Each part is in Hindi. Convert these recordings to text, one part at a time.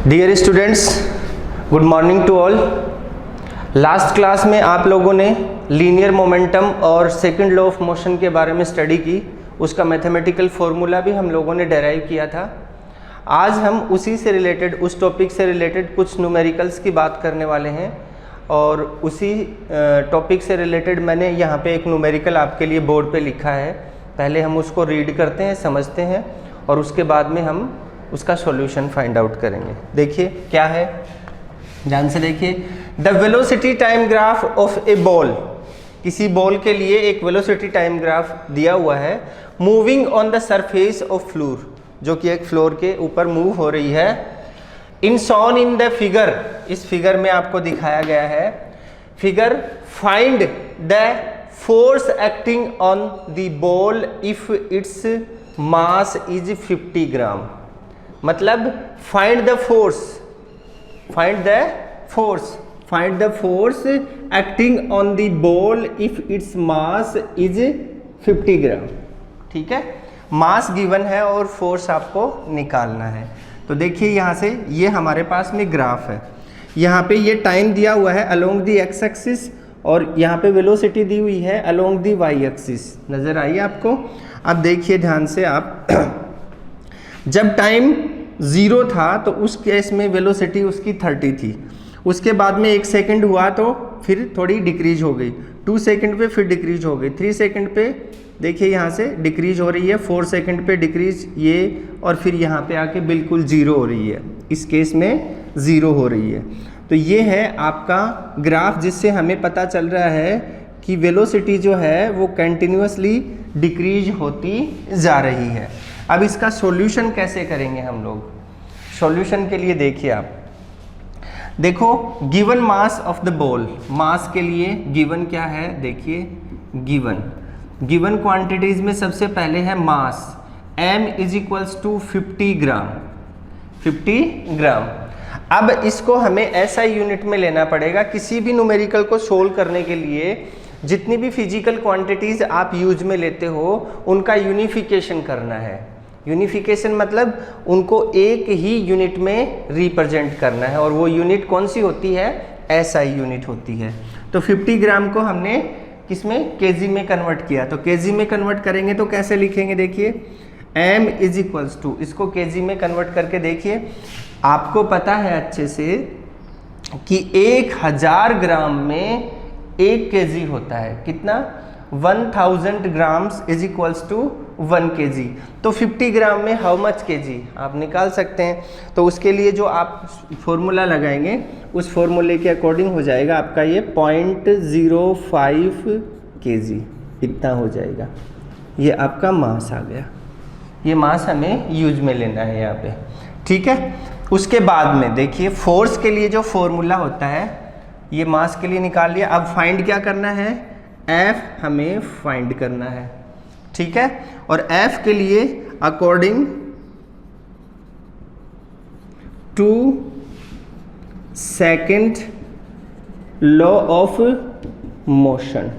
Dear students, good morning to all. Last class में आप लोगों ने लीनियर मोमेंटम और सेकंड लॉ ऑफ मोशन के बारे में स्टडी की। उसका मैथमेटिकल फॉर्मूला भी हम लोगों ने डेराइव किया था। आज हम उसी से रिलेटेड, उस टॉपिक से रिलेटेड कुछ न्यूमेरिकल्स की बात करने वाले हैं और उसी टॉपिक से रिलेटेड मैंने यहाँ पे एक न्यूमेरिकल आपके लिए बोर्ड पे लिखा है। पहले हम उसको रीड करते हैं, समझते हैं और उसके बाद में हम उसका सॉल्यूशन फाइंड आउट करेंगे। देखिए क्या है, ध्यान से देखिए। The velocity time graph of A ball, किसी बॉल के लिए एक वेलोसिटी टाइम ग्राफ दिया हुआ है। Moving on the surface of floor, जो कि एक फ्लोर के ऊपर मूव हो रही है। इन शॉन इन द फिगर, इस फिगर में आपको दिखाया गया है। Figure, find the force acting on the ball if its mass is 50 ग्राम। मतलब find the force, find the force acting on the ball if its mass is 50 ग्राम। ठीक है, मास गिवन है और फोर्स आपको निकालना है। तो देखिए यहाँ से, ये हमारे पास में ग्राफ है। यहाँ पे ये टाइम दिया हुआ है अलोंग दी एक्स एक्सिस और यहाँ पे वेलोसिटी दी हुई है अलोंग दी वाई एक्सिस। नजर आई आपको? अब देखिए ध्यान से आप, जब टाइम 0 था तो उस केस में वेलोसिटी उसकी 30 थी। उसके बाद में 1 सेकंड हुआ तो फिर थोड़ी डिक्रीज हो गई, 2 सेकंड पे फिर डिक्रीज हो गई, 3 सेकंड पे देखिए यहाँ से डिक्रीज हो रही है, 4 सेकंड पे डिक्रीज ये, और फिर यहाँ पे आके बिल्कुल 0 हो रही है। इस केस में 0 हो रही है। तो ये है आपका ग्राफ, जिससे हमें पता चल रहा है कि वेलोसिटी जो है वो कंटिन्यूसली डिक्रीज होती जा रही है। अब इसका सॉल्यूशन कैसे करेंगे हम लोग? सॉल्यूशन के लिए देखिए आप, देखो given mass of the ball, mass के लिए गिवन क्या है? देखिए गिवन क्वांटिटीज में सबसे पहले है मास, m इज इक्वल्स टू 50 ग्राम। 50 ग्राम। अब इसको हमें ऐसा यूनिट में लेना पड़ेगा। किसी भी न्यूमेरिकल को सोल्व करने के लिए जितनी भी फिजिकल क्वांटिटीज आप यूज में लेते हो उनका यूनिफिकेशन करना है। यूनिफिकेशन मतलब उनको एक ही यूनिट में रिप्रेजेंट करना है, और वो यूनिट कौन सी होती है? SI यूनिट होती है। तो 50 ग्राम को हमने किसमें? केजी में कन्वर्ट किया। तो केजी में कन्वर्ट करेंगे तो कैसे लिखेंगे? देखिए m इज इक्वल्स टू, इसको केजी में कन्वर्ट करके देखिए। आपको पता है अच्छे से कि 1000 ग्राम में 1 केजी होता है। कितना? 1000 grams is equals to 1 KG. तो 50 ग्राम में हाउ मच केजी आप निकाल सकते हैं। तो उसके लिए जो आप फॉर्मूला लगाएंगे उस फॉर्मूले के अकॉर्डिंग हो जाएगा आपका ये 0.05 केजी, इतना हो जाएगा। ये आपका मास आ गया। ये मास हमें यूज में लेना है यहाँ पे। ठीक है, उसके बाद में देखिए फोर्स के लिए जो फॉर्मूला होता है, ये मास के लिए निकाल लिया। अब फाइंड क्या करना है? F हमें फाइंड करना है। ठीक है, और F के लिए according to second law of motion,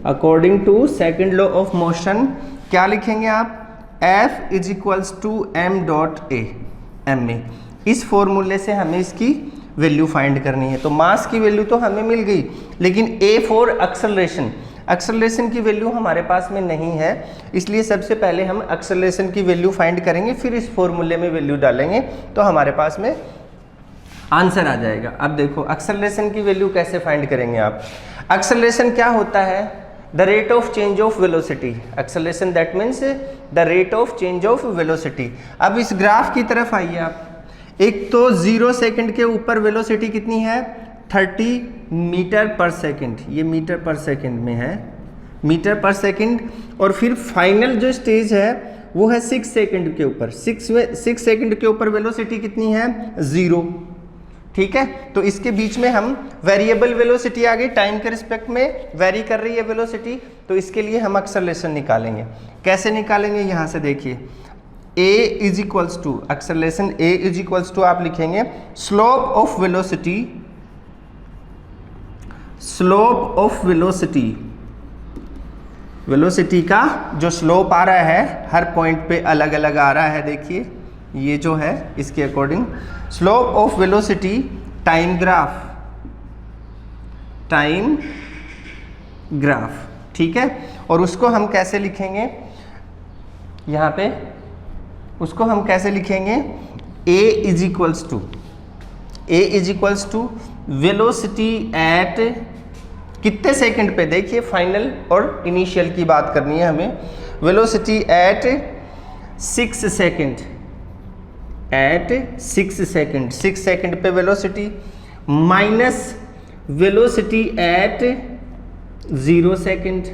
according to second law of motion क्या लिखेंगे आप? F is equals to m dot a, m A. इस फॉर्मूले से हमें इसकी वैल्यू फाइंड करनी है। तो मास की वैल्यू तो हमें मिल गई, लेकिन A फॉर एक्सेलरेशन, एक्सेलरेशन की वैल्यू हमारे पास में नहीं है। इसलिए सबसे पहले हम एक्सेलरेशन की वैल्यू फाइंड करेंगे, फिर इस फॉर्मूले में वैल्यू डालेंगे तो हमारे पास में आंसर आ जाएगा। अब देखो एक्सेलरेशन की वैल्यू कैसे फाइंड करेंगे आप? एक्सेलरेशन क्या होता है? The rate of change of velocity. Acceleration that means the rate of change of velocity. अब इस ग्राफ की तरफ आइए आप। एक तो 0 सेकंड के ऊपर वेलोसिटी कितनी है? 30 मीटर पर सेकंड। ये मीटर पर सेकंड में है, मीटर पर सेकंड। और फिर फाइनल जो स्टेज है वो है 6 सेकंड के ऊपर। 6 सेकंड के ऊपर वेलोसिटी कितनी है? 0। ठीक है, तो इसके बीच में हम वेरिएबल वेलोसिटी आ गई, टाइम के रिस्पेक्ट में वेरी कर रही है वेलोसिटी। तो इसके लिए हम एक्सेलरेशन निकालेंगे। कैसे निकालेंगे? यहाँ से देखिए, A is equals to acceleration, A is equals to आप लिखेंगे slope of velocity, slope of velocity, velocity का जो स्लोप आ रहा है हर पॉइंट पे अलग अलग आ रहा है। देखिए ये जो है इसके according slope of velocity time graph, ठीक है। और उसको हम कैसे लिखेंगे, यहाँ पे उसको हम कैसे लिखेंगे, a is equals to velocity at कितने सेकंड पे, देखिए फाइनल और इनिशियल की बात करनी है हमें। वेलोसिटी एट 6 सेकंड पे velocity minus velocity at 0 second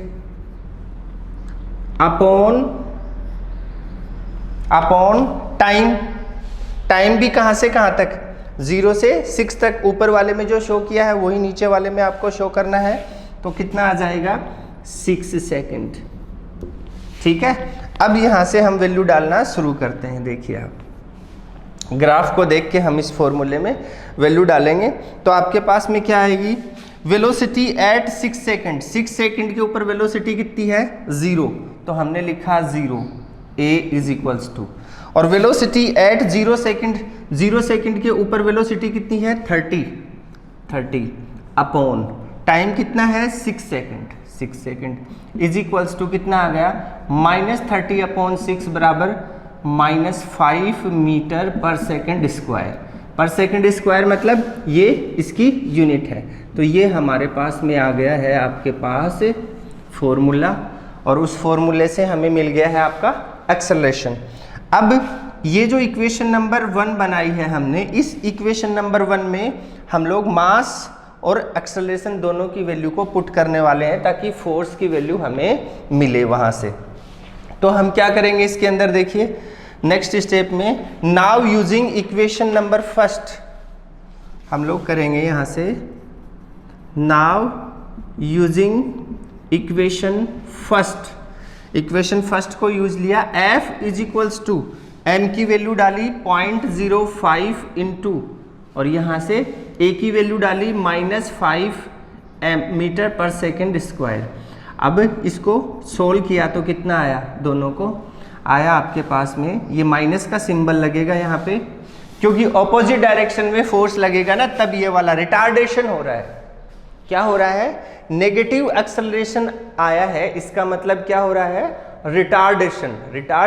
upon time भी कहाँ से कहाँ तक, 0 से 6 तक। ऊपर वाले में जो शो किया है वही नीचे वाले में आपको शो करना है, तो कितना आ जाएगा 6 सेकंड, ठीक है। अब यहाँ से हम वैल्यू डालना शुरू करते हैं। देखिए आप ग्राफ को देख के हम इस फॉर्मूले में वैल्यू डालेंगे, तो आपके पास में क्या आएगी, वेलोसिटी एट 6 सेकंड, 6 सेकंड के ऊपर वेलोसिटी कितनी है 0, तो हमने लिखा 0, a इज इक्वल्स टू, और वेलोसिटी एट 0 सेकंड के ऊपर वेलोसिटी कितनी है 30 अपॉन टाइम कितना है 6 सेकंड इज इक्वल्स टू कितना आ गया -30 अपॉन 6 बराबर -5 मीटर पर सेकंड स्क्वायर, मतलब ये इसकी यूनिट है। तो ये हमारे पास में आ गया है आपके पास फॉर्मूला, और उस फॉर्मूले से हमें मिल गया है आपका एक्सेलरेशन। अब ये जो इक्वेशन नंबर 1 बनाई है हमने, इस इक्वेशन नंबर 1 में हम लोग मास और एक्सेलरेशन दोनों की वैल्यू को पुट करने वाले हैं, ताकि फोर्स की वैल्यू हमें मिले वहाँ से। तो हम क्या करेंगे इसके अंदर, देखिए नेक्स्ट स्टेप में, नाउ यूजिंग इक्वेशन नंबर 1 हम लोग करेंगे यहाँ से, नाउ यूजिंग इक्वेशन फर्स्ट को यूज लिया, f is equals to m की वैल्यू डाली 0.05 इंटू, और यहाँ से a की वैल्यू डाली -5 मीटर पर सेकंड स्क्वायर। अब इसको सोल्व किया तो कितना आया, दोनों को आया आपके पास में, ये माइनस का सिंबल लगेगा यहाँ पे, क्योंकि ऑपोजिट डायरेक्शन में फोर्स लगेगा ना, तब ये वाला रिटार्डेशन हो रहा है। क्या हो रहा है, नेगेटिव एक्सेलरेशन आया है, इसका मतलब क्या हो रहा है, रिटार्ड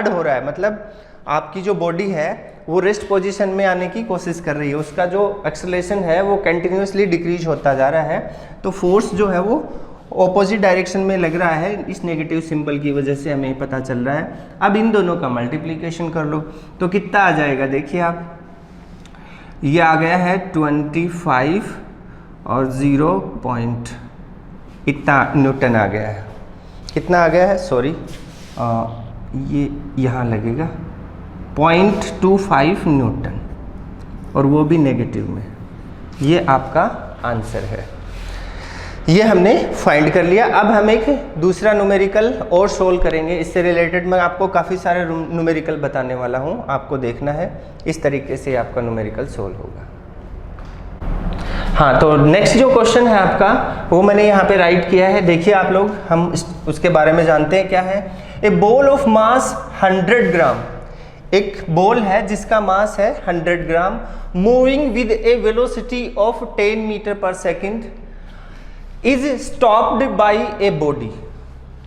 हो रहा है, मतलब आपकी जो बॉडी है वो रेस्ट पोजीशन में आने की कोशिश कर रही है, उसका जो एक्सेलरेशन है वो कंटिन्यूसली डिक्रीज होता जा रहा है। तो फोर्स जो है वो ऑपोजिट डायरेक्शन में लग रहा है, इस नेगेटिव सिंबल की वजह से हमें पता चल रहा है। अब इन दोनों का मल्टीप्लिकेशन कर लो तो कितना आ जाएगा, देखिए आप, ये आ गया है 25 और 0 इतना न्यूटन आ गया है। कितना आ गया है, सॉरी ये यहाँ लगेगा 0.25 न्यूटन, और वो भी नेगेटिव में। ये आपका आंसर है, ये हमने फाइंड कर लिया। अब हम एक दूसरा न्यूमेरिकल और सोल्व करेंगे, इससे रिलेटेड मैं आपको काफ़ी सारे न्यूमेरिकल बताने वाला हूँ, आपको देखना है इस तरीके से आपका न्यूमेरिकल सोल्व होगा। हाँ, तो नेक्स्ट जो क्वेश्चन है आपका वो मैंने यहाँ पे राइट किया है, देखिए आप लोग, हम उसके बारे में जानते हैं क्या है। ए बॉल ऑफ मास 100 ग्राम, एक बॉल है जिसका मास है 100 gram, moving with a velocity of 10 metre पर second, is stopped by a body,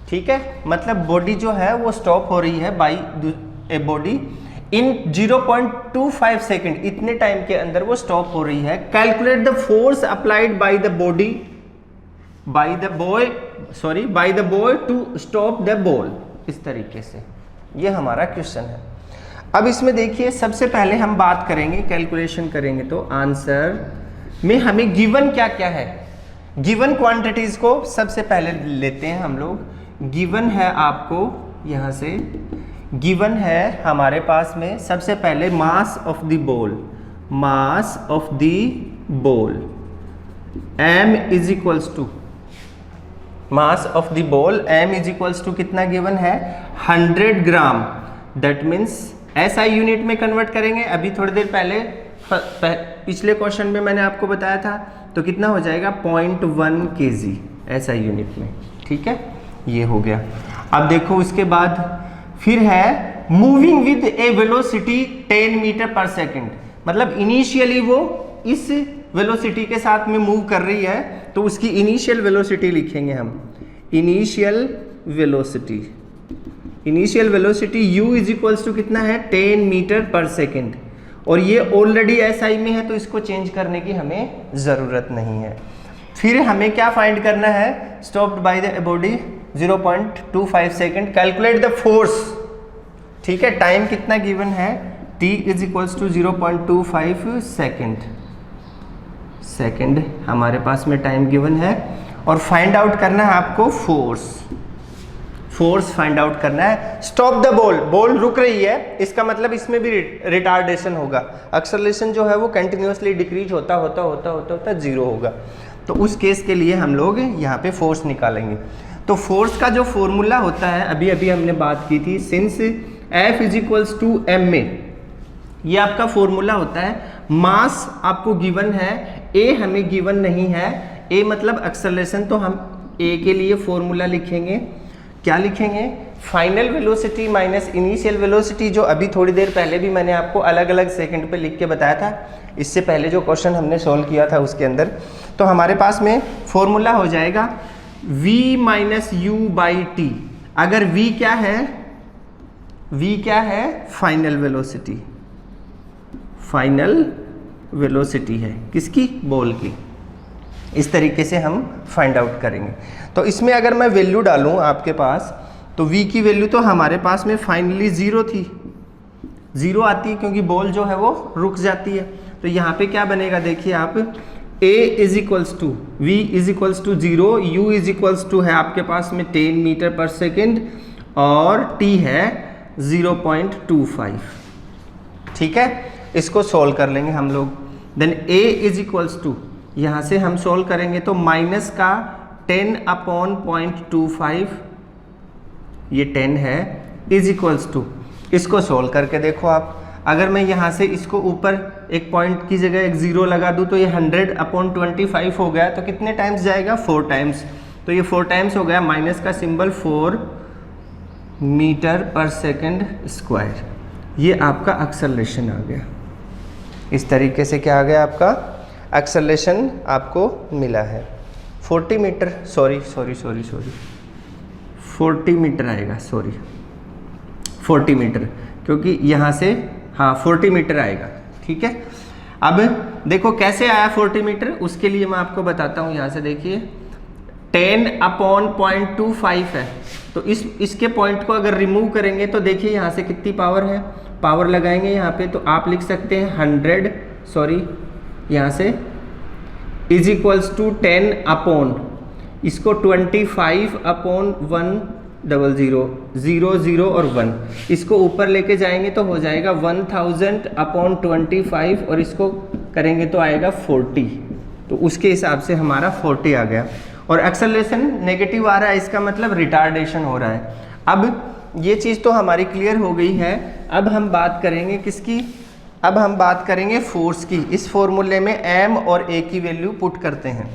ठीक है, मतलब बॉडी जो है वो स्टॉप हो रही है by a body in 0.25 second, इतने टाइम के अंदर वो स्टॉप हो रही है। Calculate the force applied by the boy to stop the ball, इस तरीके से ये हमारा क्वेश्चन है। अब इसमें देखिए सबसे पहले हम बात करेंगे, कैलकुलेशन करेंगे, तो आंसर में हमें गिवन क्या क्या है, गिवन क्वांटिटीज को सबसे पहले लेते हैं हम लोग। गिवन है आपको यहाँ से, गिवन है हमारे पास में सबसे पहले mass of the ball m is equals to, mass of the ball m is equals to कितना गिवन है 100 gram, that means SI unit में कन्वर्ट करेंगे। अभी थोड़ी देर पहले पिछले क्वेश्चन में मैंने आपको बताया था, तो कितना हो जाएगा 0.1 kg SI यूनिट में, ठीक है, ये हो गया। अब देखो उसके बाद फिर है moving with a velocity 10 metre पर सेकेंड, मतलब इनिशियली वो इस वेलोसिटी के साथ में मूव कर रही है, तो उसकी इनिशियल वेलोसिटी लिखेंगे हम, initial velocity u is equals to कितना है 10 मीटर पर सेकेंड, और ये ऑलरेडी SI में है तो इसको चेंज करने की हमें ज़रूरत नहीं है। फिर हमें क्या फाइंड करना है, stopped by the body 0.25 second, calculate the force, ठीक है, टाइम कितना गिवन है t is equals to 0.25 second हमारे पास में टाइम गिवन है, और फाइंड आउट करना है आपको फोर्स फाइंड आउट करना है। स्टॉप द बॉल रुक रही है, इसका मतलब इसमें भी रिटार्डेशन होगा, एक्सेलरेशन जो है वो कंटिन्यूसली डिक्रीज होता जीरो होगा, तो उस केस के लिए हम लोग यहाँ पे फोर्स निकालेंगे। तो फोर्स का जो फॉर्मूला होता है, अभी हमने बात की थी, since F is equals to M में, ये आपका फॉर्मूला होता है, मास आपको गिवन है, A हमें गिवन नहीं है, A मतलब एक्सेलरेशन, तो हम A के लिए फॉर्मूला लिखेंगे, क्या लिखेंगे, final velocity minus initial velocity, जो अभी थोड़ी देर पहले भी मैंने आपको अलग अलग सेकंड पे लिख के बताया था, इससे पहले जो क्वेश्चन हमने सॉल्व किया था उसके अंदर। तो हमारे पास में फॉर्मूला हो जाएगा v minus you by T. अगर v क्या है फाइनल वेलोसिटी है किसकी, बॉल की। इस तरीके से हम फाइंड आउट करेंगे। तो इसमें अगर मैं वैल्यू डालूं आपके पास, तो v की वैल्यू तो हमारे पास में फाइनली जीरो आती है, क्योंकि बॉल जो है वो रुक जाती है। तो यहाँ पे क्या बनेगा, देखिए आप, a is equals to v is equals to 0, u is equals to है आपके पास में 10 मीटर पर सेकेंड, और t है 0.25, ठीक है। इसको सॉल्व कर लेंगे हम लोग। Then a is equals to, यहाँ से हम सॉल्व करेंगे तो माइनस का 10/0.25, ये 10 है, इज इक्वल्स टू, इसको सॉल्व करके देखो आप, अगर मैं यहाँ से इसको ऊपर एक पॉइंट की जगह एक 0 लगा दूँ तो ये 100/25 हो गया, तो कितने टाइम्स जाएगा, 4 टाइम्स, तो ये 4 टाइम्स हो गया, माइनस का सिंबल 4 मीटर पर सेकेंड स्क्वायर, ये आपका एक्सेलरेशन आ गया। इस तरीके से क्या आ गया, आपका एक्सेलरेशन आपको मिला है 40 मीटर, सॉरी 40 मीटर आएगा, 40 मीटर, क्योंकि यहाँ से, हाँ 40 मीटर आएगा, ठीक है। अब देखो कैसे आया 40 मीटर, उसके लिए मैं आपको बताता हूँ। यहाँ से देखिए 10/0.25 है, तो इसके पॉइंट को अगर रिमूव करेंगे तो देखिए यहाँ से कितनी पावर है, पावर लगाएंगे यहाँ पे, तो आप लिख सकते हैं 100, यहाँ से इज इक्वल्स टू 10 अपॉन, इसको 25/100, 0 और 1, इसको ऊपर लेके जाएंगे तो हो जाएगा 1000/25, और इसको करेंगे तो आएगा 40, तो उसके हिसाब से हमारा 40 आ गया। और एक्सेलरेशन नेगेटिव आ रहा है, इसका मतलब रिटार्डेशन हो रहा है। अब ये चीज़ तो हमारी क्लियर हो गई है। अब हम बात करेंगे किसकी, अब हम बात करेंगे फोर्स की। इस फॉर्मूले में m और a की वैल्यू पुट करते हैं,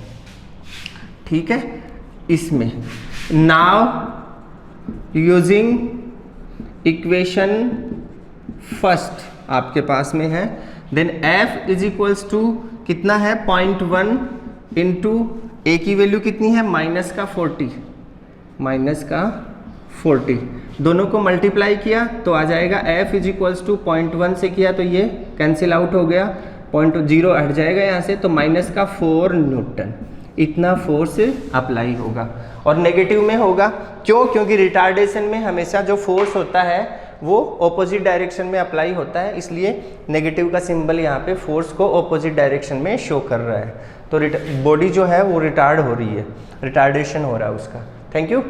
ठीक है, इसमें। नाउ यूजिंग इक्वेशन फर्स्ट आपके पास में है, then f is equals to कितना है 0.1 इंटू a की वैल्यू कितनी है माइनस का 40, दोनों को मल्टीप्लाई किया तो आ जाएगा f इज इक्वल्स टू 0.1 से किया तो ये कैंसिल आउट हो गया, 0.0 हट जाएगा यहाँ से, तो माइनस का 4 न्यूटन, इतना फोर्स अप्लाई होगा। और नेगेटिव में होगा, क्यों, क्योंकि रिटार्डेशन में हमेशा जो फोर्स होता है वो ऑपोजिट डायरेक्शन में अप्लाई होता है, इसलिए नेगेटिव का सिंबल यहाँ पे फोर्स को ऑपोजिट डायरेक्शन में शो कर रहा है। तो बॉडी जो है वो रिटार्ड हो रही है, रिटार्डेशन हो रहा है उसका। Thank you.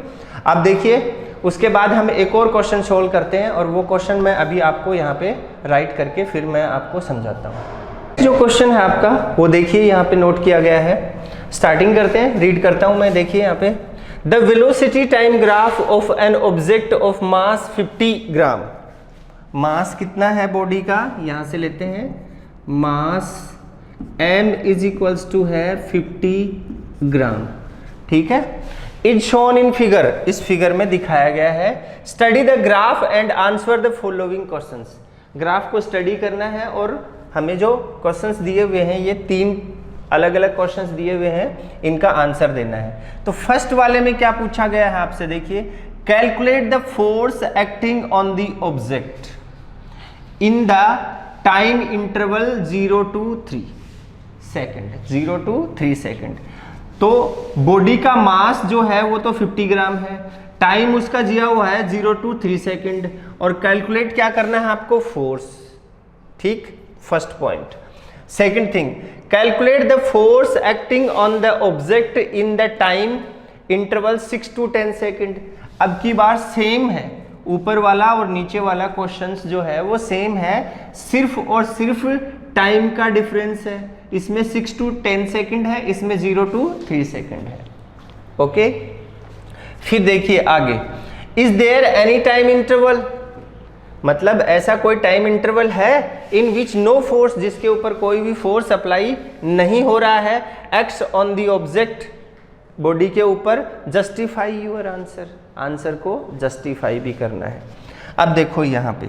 अब देखिए उसके बाद हम एक और क्वेश्चन सोल्व करते हैं, और वो क्वेश्चन मैं अभी आपको यहाँ पे राइट करके फिर मैं आपको समझाता हूँ। जो क्वेश्चन है आपका वो देखिए यहाँ पे नोट किया गया है। स्टार्टिंग करते हैं, रीड करता हूँ मैं। देखिए यहाँ पे, the velocity time graph of an object of mass 50 ग्राम। मास कितना है बॉडी का, यहाँ से लेते हैं, मास m इज इक्वल्स टू है 50 ग्राम, ठीक है। इज शोन इन फिगर, इस फिगर में दिखाया गया है। Study the graph and answer the following questions. Graph को स्टडी करना है और हमें जो क्वेश्चंस दिए हुए हैं, ये 3 अलग अलग क्वेश्चंस दिए हुए हैं, इनका आंसर देना है। तो फर्स्ट वाले में क्या पूछा गया है आपसे, देखिए, calculate the force acting on the object in the time interval 0 to 3 second, 0 to 3 second. तो बॉडी का मास जो है वो तो 50 ग्राम है, टाइम उसका दिया हुआ है 0 to 3 सेकेंड, और कैलकुलेट क्या करना है आपको, फोर्स। ठीक, first point. Second thing, calculate the force acting on the object in the time interval 6 to 10 second. अब की बार सेम है, ऊपर वाला और नीचे वाला क्वेश्चंस जो है वो सेम है, सिर्फ और सिर्फ टाइम का डिफरेंस है। इसमें 6 to 10 सेकेंड है, इसमें 0 to 3 सेकेंड है। ओके, फिर देखिए आगे, is there any time interval, मतलब ऐसा कोई टाइम इंटरवल है इन विच नो फोर्स, जिसके ऊपर कोई भी फोर्स अप्लाई नहीं हो रहा है, acts on the object, body के ऊपर। जस्टिफाई योर आंसर, आंसर को जस्टिफाई भी करना है। अब देखो यहाँ पे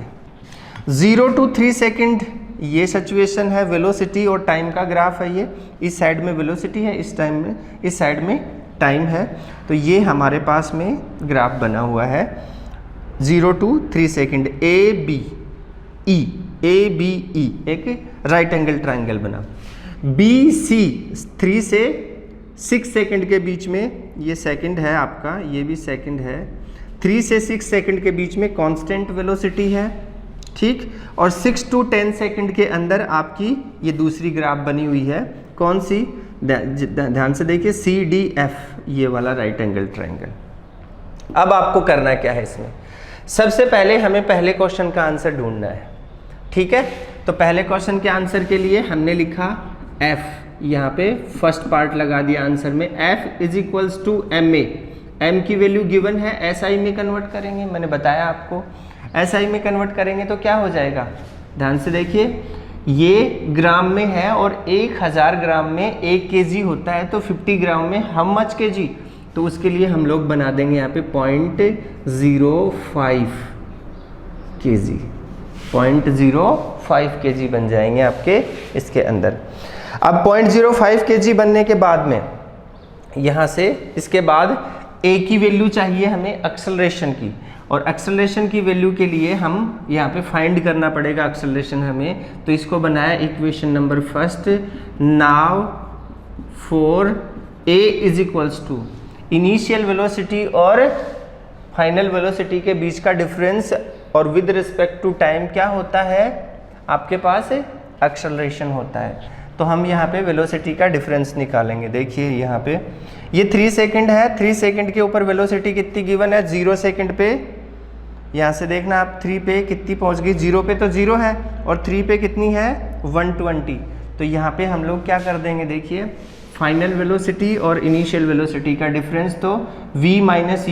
0 to 3 सेकेंड ये सिचुएशन है, वेलोसिटी और टाइम का ग्राफ है। ये इस साइड में वेलोसिटी है, इस टाइम में, इस साइड में टाइम है। तो ये हमारे पास में ग्राफ बना हुआ है 0 to 3 second, A B E, एक राइट एंगल ट्राइंगल बना। बी सी 3 से 6 सेकेंड के बीच में ये सेकेंड है आपका, ये भी सेकेंड है। 3 से 6 सेकेंड के बीच में कांस्टेंट वेलोसिटी है, ठीक। और 6 to 10 सेकेंड के अंदर आपकी ये दूसरी ग्राफ बनी हुई है, कौन सी, ध्यान से देखिए, सी डी एफ, ये वाला राइट एंगल ट्राइंगल। अब आपको करना क्या है इसमें, सबसे पहले हमें पहले क्वेश्चन का आंसर ढूंढना है, ठीक है। तो पहले क्वेश्चन के आंसर के लिए हमने लिखा f, यहाँ पे फर्स्ट पार्ट लगा दिया आंसर में, f is equals to M A, m की वैल्यू गिवन है, SI में कन्वर्ट करेंगे, मैंने बताया आपको। SI में कन्वर्ट करेंगे तो क्या हो जाएगा, ध्यान से देखिए, ये ग्राम में है और 1000 ग्राम में 1 kg होता है, तो 50 ग्राम में हाउ मच kg, तो उसके लिए हम लोग बना देंगे यहाँ पे 0.05 kg, 0.05 kg बन जाएंगे आपके इसके अंदर। अब 0.05 kg बनने के बाद में यहाँ से इसके बाद a की वैल्यू चाहिए हमें एक्सेलरेशन की, और एक्सेलरेशन की वैल्यू के लिए हम यहाँ पे फाइंड करना पड़ेगा एक्सेलरेशन हमें। तो इसको बनाया equation number first, now for a is equals to initial velocity और फाइनल वेलोसिटी के बीच का डिफरेंस, और विद रिस्पेक्ट टू टाइम क्या होता है आपके पास, एक्सेलरेशन होता है। तो हम यहाँ पे वेलोसिटी का डिफरेंस निकालेंगे। देखिए यहाँ पे ये 3 सेकेंड है, 3 सेकेंड के ऊपर वेलोसिटी कितनी गिवन है, 0 सेकेंड पे, यहाँ से देखना आप 3 पे कितनी पहुँच गई, 0 पे तो 0 है और 3 पे कितनी है 120। तो यहाँ पे हम लोग क्या कर देंगे, देखिए फाइनल वेलोसिटी और इनिशियल वेलोसिटी का डिफरेंस तो v minus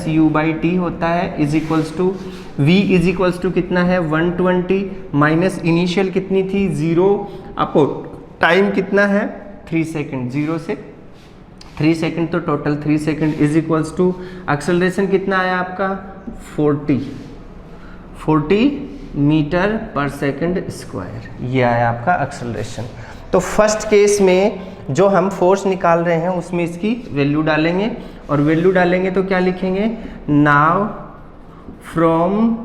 u by T होता है, is equals to v is equals to कितना है 120 माइनस इनिशियल कितनी थी 0 अपो टाइम कितना है 3 सेकेंड, 0 से 3 सेकेंड, तो total 3 second is equals to acceleration कितना आया आपका 40 मीटर पर सेकेंड स्क्वायर, ये आया आपका एक्सेलरेशन। तो फर्स्ट केस में जो हम फोर्स निकाल रहे हैं उसमें इसकी वैल्यू डालेंगे, और वैल्यू डालेंगे तो क्या लिखेंगे, नाउ फ्रॉम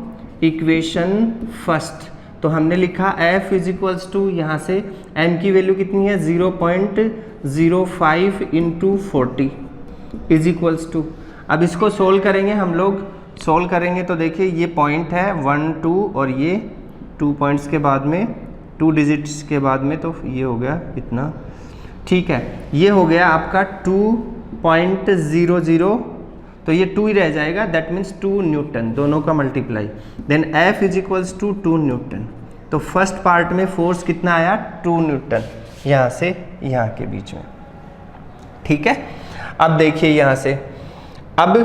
इक्वेशन फर्स्ट, तो हमने लिखा F इज इक्वल्स टू, यहाँ से m की वैल्यू कितनी है 0.05 इंटू 40 इज इक्वल्स टू। अब इसको सोल्व करेंगे हम लोग, सोल्व करेंगे तो देखिए ये पॉइंट है 1 2 और ये 2 पॉइंट्स के बाद में 2 डिजिट्स के बाद में, तो ये हो गया इतना, ठीक है। ये हो गया आपका 2.00, तो ये 2 ही रह जाएगा, दैट मीन्स 2 न्यूटन, दोनों का multiply, then F is equals to 2 newton. तो फर्स्ट पार्ट में फोर्स कितना आया 2 न्यूटन, यहाँ से यहाँ के बीच में, ठीक है। अब देखिए यहाँ से, अब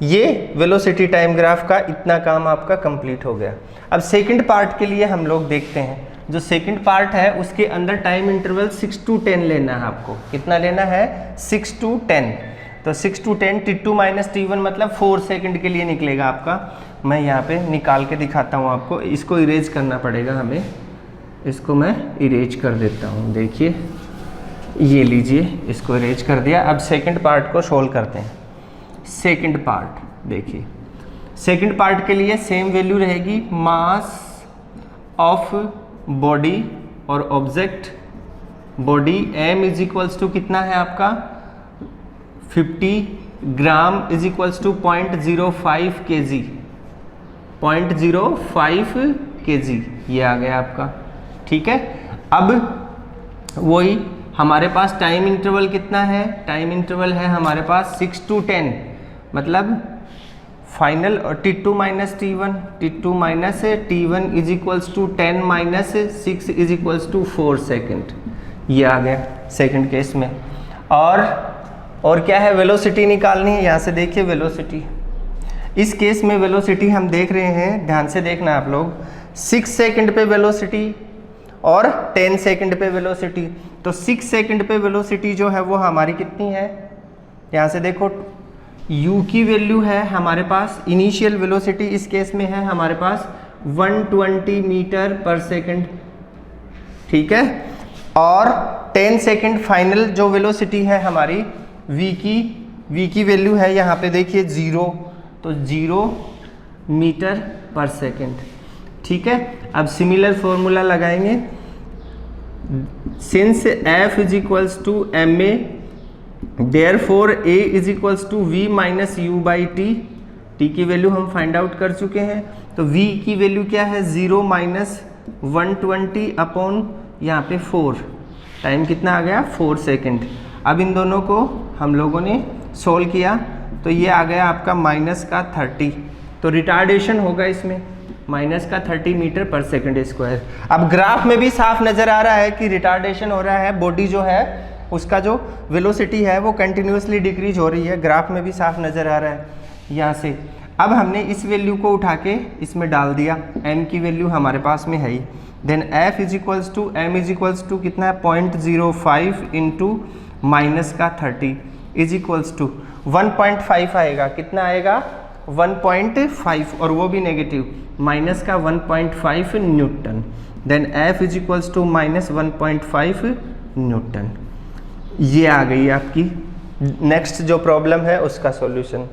ये वेलोसिटी टाइम ग्राफ का इतना काम आपका कंप्लीट हो गया। अब सेकंड पार्ट के लिए हम लोग देखते हैं। जो सेकंड पार्ट है उसके अंदर टाइम इंटरवल 6 to 10 लेना है आपको। कितना लेना है? 6 to 10। तो 6 to 10 t2 माइनस t1 मतलब 4 सेकंड के लिए निकलेगा आपका। मैं यहाँ पे निकाल के दिखाता हूँ आपको। इसको इरेज करना पड़ेगा हमें, इसको मैं इरेज कर देता हूँ। देखिए ये लीजिए, इसको इरेज कर दिया। अब सेकंड पार्ट को सोल्व करते हैं। सेकंड पार्ट देखिए, सेकंड पार्ट के लिए सेम वैल्यू रहेगी, मास ऑफ बॉडी और object. Body m is equals to कितना है आपका 50 gram is equals to 0.05 kg, 0.05 kg ये आ गया आपका। ठीक है, अब वही हमारे पास टाइम इंटरवल कितना है? टाइम इंटरवल है हमारे पास 6 to 10 मतलब फाइनल और t2 minus T one, t2 minus t1 is equals to 10 minus 6 is equals to 4 second. ये आ गया सेकंड केस में। और क्या है? वेलोसिटी निकालनी है। यहाँ से देखिए वेलोसिटी, इस केस में वेलोसिटी हम देख रहे हैं, ध्यान से देखना आप लोग, 6 सेकंड पे वेलोसिटी और 10 सेकंड पे वेलोसिटी। तो 6 सेकंड पे वेलोसिटी जो है वो हमारी कितनी है? यहाँ से देखो u की वैल्यू है हमारे पास, इनिशियल वेलोसिटी इस केस में है हमारे पास 120 मीटर पर सेकंड। ठीक है, और 10 सेकंड फाइनल जो वेलोसिटी है हमारी v की वैल्यू है यहाँ पे देखिए 0, तो 0 मीटर पर सेकंड। ठीक है, अब सिमिलर फॉर्मूला लगाएंगे। Since f is equals to ma, therefore a is equals to v minus u by t की वैल्यू हम फाइंड आउट कर चुके हैं। तो v की वैल्यू क्या है? 0 माइनस 120 अपॉन यहाँ पे 4, टाइम कितना आ गया? 4 सेकेंड। अब इन दोनों को हम लोगों ने सोल्व किया तो ये आ गया आपका माइनस का 30। तो रिटार्डेशन होगा इसमें माइनस का 30 मीटर पर सेकंड स्क्वायर। अब ग्राफ में भी साफ नज़र आ रहा है कि रिटार्डेशन हो रहा है। बॉडी जो है उसका जो वेलोसिटी है वो कंटिन्यूसली डिक्रीज हो रही है, ग्राफ में भी साफ नज़र आ रहा है यहाँ से। अब हमने इस वैल्यू को उठा के इसमें डाल दिया, m की वैल्यू हमारे पास में है ही। Then f is equals to m is equals to कितना है? 0.05 इंटू माइनस का 30 इज इक्वल्स टू 1.5 आएगा। कितना आएगा? 1.5, और वो भी नेगेटिव, माइनस का 1.5 newton. Then f is equals to minus 1.5 newton. ये आ गई आपकी नेक्स्ट जो प्रॉब्लम है उसका सॉल्यूशन।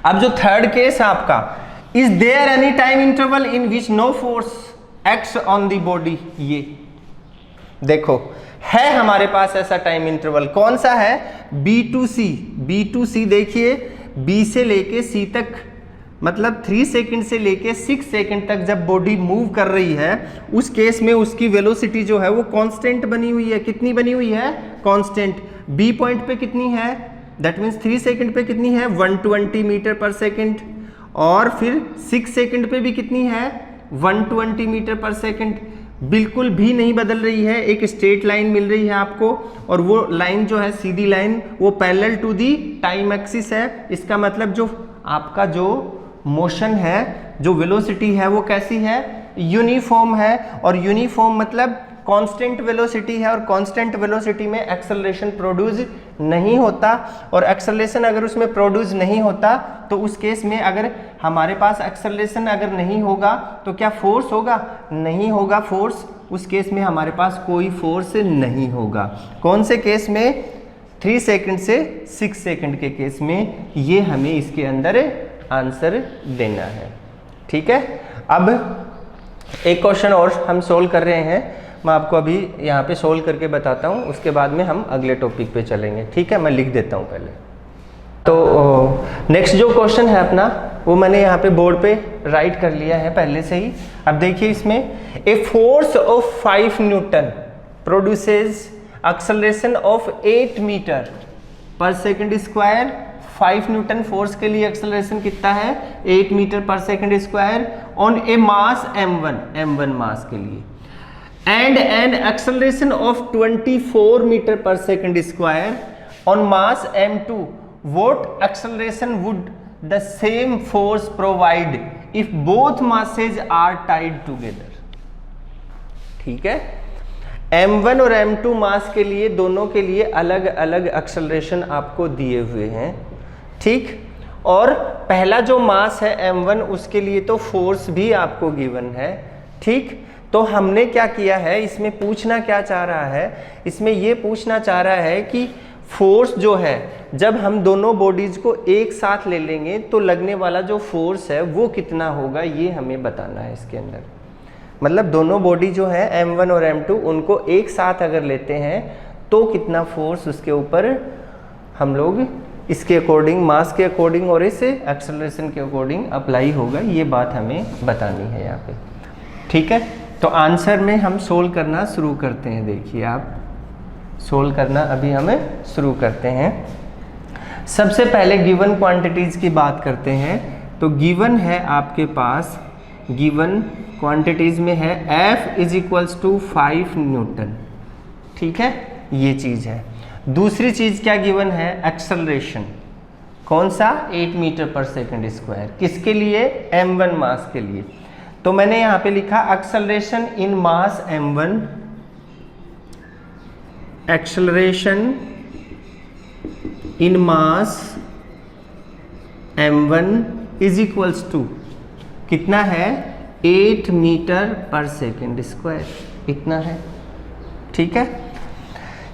अब जो थर्ड केस है आपका, is there any time interval in which no force acts on the body. ये देखो है हमारे पास ऐसा टाइम इंटरवल, कौन सा है? B to C देखिए, B से लेके C तक मतलब 3 सेकंड से लेके 6 सेकंड तक जब बॉडी मूव कर रही है, उस केस में उसकी वेलोसिटी जो है वो कांस्टेंट बनी हुई है। कितनी बनी हुई है? कांस्टेंट। B पॉइंट पे कितनी है? दैट मीन्स 3 सेकंड पे कितनी है? 120 मीटर पर सेकंड। और फिर 6 सेकंड पे भी कितनी है? 120 मीटर पर सेकंड। बिल्कुल भी नहीं बदल रही है, एक स्ट्रेट लाइन मिल रही है आपको, और वो लाइन जो है सीधी लाइन वो parallel to the time axis है। इसका मतलब जो आपका जो मोशन है, जो वेलोसिटी है वो कैसी है? यूनिफॉर्म है। और यूनिफॉर्म मतलब कांस्टेंट वेलोसिटी है, और कांस्टेंट वेलोसिटी में एक्सेलरेशन प्रोड्यूस नहीं होता। और एक्सेलरेशन अगर उसमें प्रोड्यूस नहीं होता तो उस केस में अगर हमारे पास एक्सेलरेशन अगर नहीं होगा तो क्या फोर्स होगा? नहीं होगा फोर्स। उस केस में हमारे पास कोई फोर्स नहीं होगा। कौन से केस में? 3 सेकंड से 6 सेकंड के केस में। ये हमें इसके अंदर आंसर देना है। ठीक है, अब एक क्वेश्चन और हम सोल्व कर रहे हैं, मैं आपको अभी यहाँ पे सोल्व करके बताता हूँ, उसके बाद में हम अगले टॉपिक पे चलेंगे। ठीक है, मैं लिख देता हूँ पहले। तो नेक्स्ट जो क्वेश्चन है अपना वो मैंने यहाँ पे बोर्ड पे राइट कर लिया है पहले से ही। अब देखिए इसमें, a force of 5 newton produces acceleration of 8 metre per second square. 5 newton force के लिए एक्सेलरेशन कितना है? 8 metre per second square on a mass m1 mass के लिए, and an acceleration of 24 metre per second square on mass m2। What acceleration would the same force provide if both masses are tied together. ठीक है, m1 और m2 मास के लिए दोनों के लिए अलग अलग एक्सेलरेशन आपको दिए हुए हैं। ठीक, और पहला जो मास है m1 उसके लिए तो फोर्स भी आपको गिवन है। ठीक, तो हमने क्या किया है, इसमें पूछना क्या चाह रहा है, इसमें ये पूछना चाह रहा है कि फोर्स जो है जब हम दोनों बॉडीज को एक साथ ले लेंगे तो लगने वाला जो फोर्स है वो कितना होगा, ये हमें बताना है इसके अंदर। मतलब दोनों बॉडी जो है m1 और m2 उनको एक साथ अगर लेते हैं तो कितना फोर्स उसके ऊपर हम लोग इसके अकॉर्डिंग, मास के अकॉर्डिंग और इस एक्सेलरेशन के अकॉर्डिंग अप्लाई होगा, ये बात हमें बतानी है यहाँ पे। ठीक है, तो आंसर में हम सोल्व करना शुरू करते हैं। देखिए आप सोल्व करना अभी हमें शुरू करते हैं। सबसे पहले गिवन क्वांटिटीज की बात करते हैं। तो गिवन है आपके पास, गिवन क्वांटिटीज में है F is equals to 5 newton. ठीक है, ये चीज़ है। दूसरी चीज़ क्या गिवन है, एक्सेलरेशन। कौन सा, 8 मीटर पर सेकंड स्क्वायर। किसके लिए, m1 मास के लिए। तो मैंने यहाँ पे लिखा acceleration in mass m1, acceleration in mass m1 is equals to कितना है, 8 मीटर पर सेकेंड स्क्वायर, इतना है। ठीक है,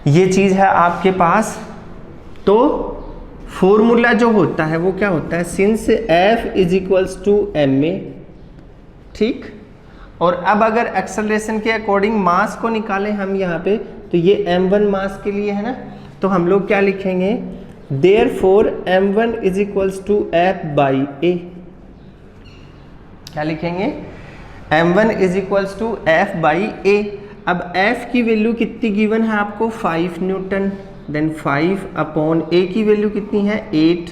ये चीज़ है आपके पास। तो फॉर्मूला जो होता है वो क्या होता है, since F is equals to ma। ठीक, और अब अगर एक्सेलरेशन के अकॉर्डिंग मास को निकालें हम यहाँ पे, तो ये m1 मास के लिए है ना, तो हम लोग क्या लिखेंगे, therefore m1 is equals to F by a। क्या लिखेंगे, m1 is equals to F by a। अब F की वैल्यू कितनी गिवन है आपको, 5 न्यूटन, देन 5 अपॉन a की वैल्यू कितनी है, 8।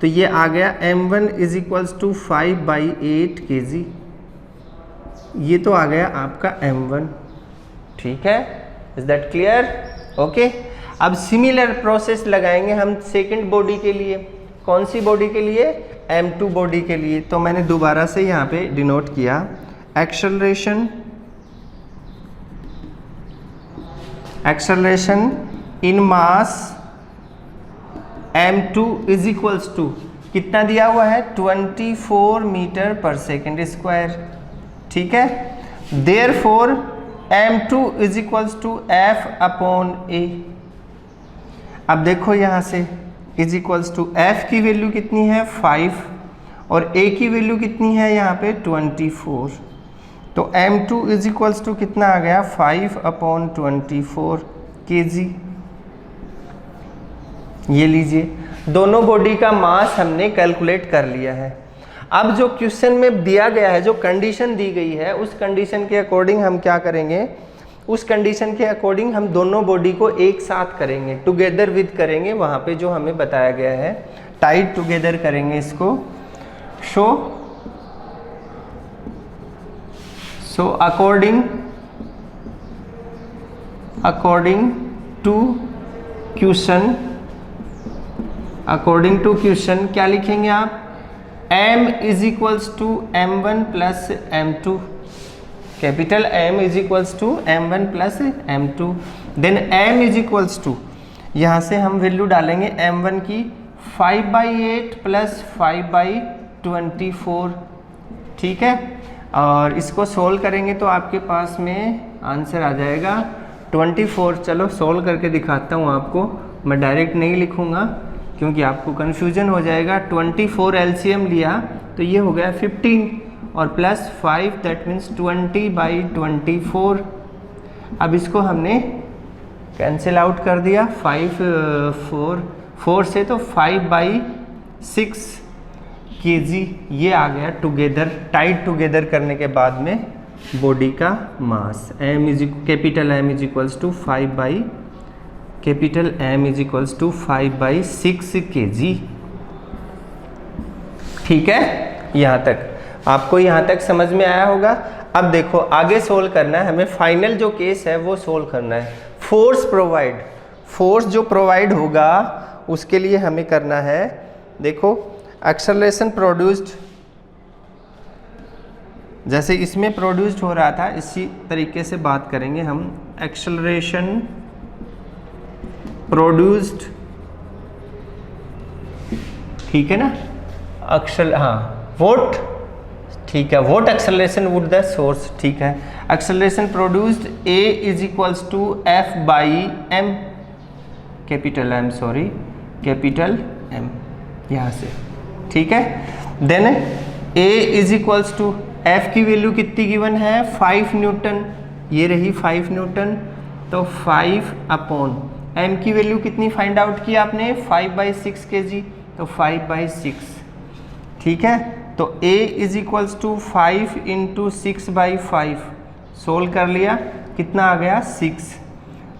तो ये आ गया m1 is equals to 5 by 8 kg। ये तो आ गया आपका m1। ठीक है, इज दैट क्लियर, ओके। अब सिमिलर प्रोसेस लगाएंगे हम सेकंड बॉडी के लिए। कौन सी बॉडी के लिए, m2 बॉडी के लिए। तो मैंने दोबारा से यहाँ पे डिनोट किया, acceleration, acceleration in mass m2 is equals to कितना दिया हुआ है, 24 मीटर पर सेकेंड स्क्वायर। ठीक है, therefore m2 is equals to F upon a। अब देखो यहाँ से इज इक्वल्स टू F की वैल्यू कितनी है, 5, और a की वैल्यू कितनी है यहाँ पे, 24। तो m2 इज इक्वल्स टू कितना आ गया, 5 अपॉन 24 kg। ये लीजिए, दोनों बॉडी का मास हमने कैलकुलेट कर लिया है। अब जो क्वेश्चन में दिया गया है, जो कंडीशन दी गई है, उस कंडीशन के अकॉर्डिंग हम क्या करेंगे, उस कंडीशन के अकॉर्डिंग हम दोनों बॉडी को एक साथ करेंगे, टुगेदर विद करेंगे। वहाँ पे जो हमें बताया गया है, टाइट टुगेदर करेंगे इसको। सो अकॉर्डिंग टू क्वेश्चन क्या लिखेंगे आप, m is equals to m1 plus m2। Capital M is equals to m1 plus m2। Then m is equals to, यहाँ से हम वैल्यू डालेंगे m1 की 5/8 प्लस 5/24। ठीक है, और इसको सोल्व करेंगे तो आपके पास में आंसर आ जाएगा 24। चलो सोल्व करके दिखाता हूँ आपको, मैं डायरेक्ट नहीं लिखूँगा क्योंकि आपको कन्फ्यूजन हो जाएगा। 24 एलसीएम लिया तो ये हो गया 15 और प्लस 5, दैट मीन्स 20/24। अब इसको हमने कैंसिल आउट कर दिया, 4 से तो 5/6 kg। ये आ गया टुगेदर, टाइट टुगेदर करने के बाद में बॉडी का mass. Capital M is equals to 5/6 kg। ठीक है, यहाँ तक आपको यहाँ तक समझ में आया होगा। अब देखो आगे सोल्व करना है हमें, फाइनल जो केस है वो सोल्व करना है। फोर्स जो प्रोवाइड होगा उसके लिए हमें करना है, देखो एक्सेलरेशन प्रोड्यूस्ड, जैसे इसमें प्रोड्यूस्ड हो रहा था इसी तरीके से बात करेंगे हम। एक्सेलरेशन प्रोड्यूस्ड, ठीक है ना, वोट, ठीक है, what acceleration would the source, ठीक है। Acceleration produced A is equals to F by M, capital M, sorry capital M, यहाँ से, ठीक है। Then A is equals to F की वैल्यू कितनी गिवन है 5 न्यूटन, ये रही 5 न्यूटन, तो 5 अपॉन M की वैल्यू कितनी फाइंड आउट की आपने 5/6 kg, तो 5/6, ठीक है। तो A is equals to 5 into 6/5, solve कर लिया, कितना आ गया 6।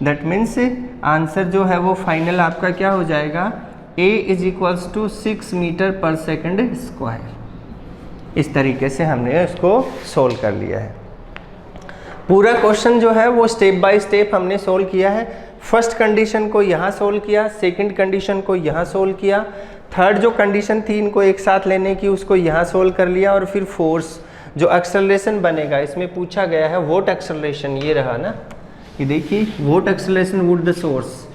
दैट मीन्स आंसर जो है वो फाइनल आपका क्या हो जाएगा, A is equals to 6 metre per second square. इस तरीके से हमने उसको सोल्व कर लिया है। पूरा क्वेश्चन जो है वो स्टेप बाय स्टेप हमने सोल्व किया है। फर्स्ट कंडीशन को यहाँ सोल्व किया, सेकंड कंडीशन को यहाँ सोल्व किया, थर्ड जो कंडीशन थी इनको एक साथ लेने की उसको यहाँ सोल्व कर लिया, और फिर फोर्स जो एक्सेलरेशन बनेगा, इसमें पूछा गया है वोट एक्सेलरेशन, ये रहा ना, ये देखिए vote acceleration would the source,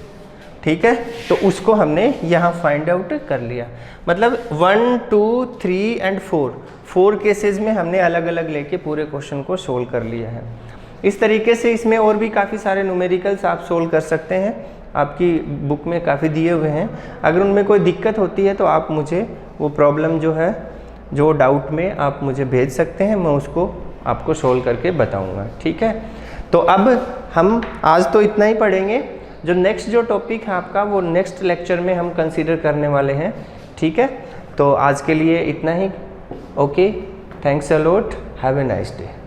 ठीक है। तो उसको हमने यहाँ फाइंड आउट कर लिया। मतलब 1, 2, 3 एंड 4 केसेस में हमने अलग अलग लेके पूरे क्वेश्चन को सोल्व कर लिया है। इस तरीके से इसमें और भी काफ़ी सारे न्यूमेरिकल्स आप सोल्व कर सकते हैं, आपकी बुक में काफ़ी दिए हुए हैं। अगर उनमें कोई दिक्कत होती है तो आप मुझे वो प्रॉब्लम जो है, जो डाउट में आप मुझे भेज सकते हैं, मैं उसको आपको सोल्व करके बताऊंगा, ठीक है। तो अब हम आज तो इतना ही पढ़ेंगे, जो नेक्स्ट जो टॉपिक है आपका वो नेक्स्ट लेक्चर में हम कंसीडर करने वाले हैं, ठीक है। तो आज के लिए इतना ही, okay, thanks a lot, have a nice day.